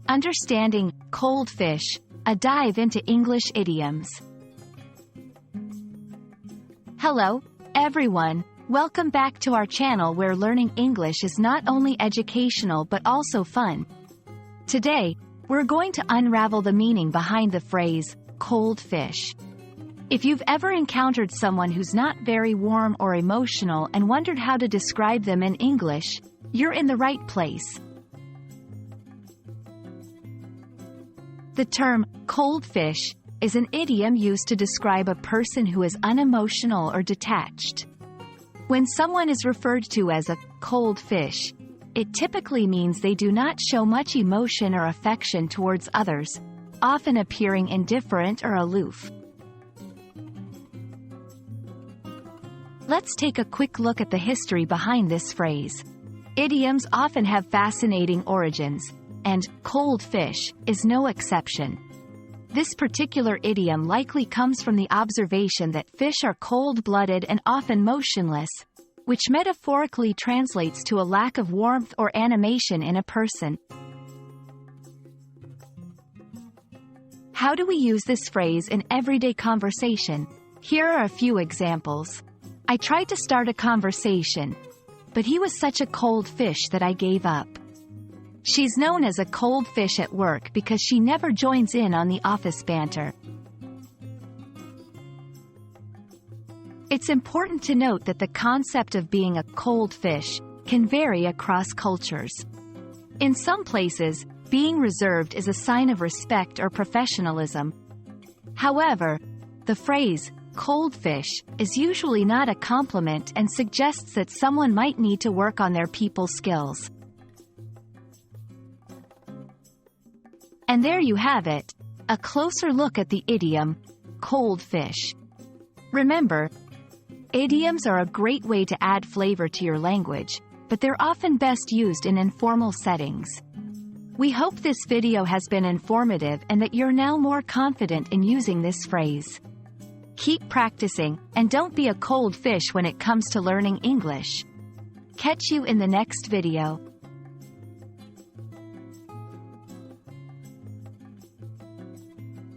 Understanding cold fish, a dive into English idioms. Hello, everyone. Welcome back to our channel where learning English is not only educational but also fun. Today, we're going to unravel the meaning behind the phrase, cold fish. If you've ever encountered someone who's not very warm or emotional and wondered how to describe them in English, you're in the right place. The term, cold fish, is an idiom used to describe a person who is unemotional or detached. When someone is referred to as a cold fish, it typically means they do not show much emotion or affection towards others, often appearing indifferent or aloof. Let's take a quick look at the history behind this phrase. Idioms often have fascinating origins, and cold fish is no exception. This particular idiom likely comes from the observation that fish are cold-blooded and often motionless, which metaphorically translates to a lack of warmth or animation in a person. How do we use this phrase in everyday conversation? Here are a few examples. I tried to start a conversation, but he was such a cold fish that I gave up. She's known as a cold fish at work because she never joins in on the office banter. It's important to note that the concept of being a cold fish can vary across cultures. In some places, being reserved is a sign of respect or professionalism. However, the phrase, cold fish, is usually not a compliment and suggests that someone might need to work on their people skills. And there you have it, a closer look at the idiom, cold fish. Remember, idioms are a great way to add flavor to your language, but they're often best used in informal settings. We hope this video has been informative and that you're now more confident in using this phrase. Keep practicing, and don't be a cold fish when it comes to learning English. Catch you in the next video.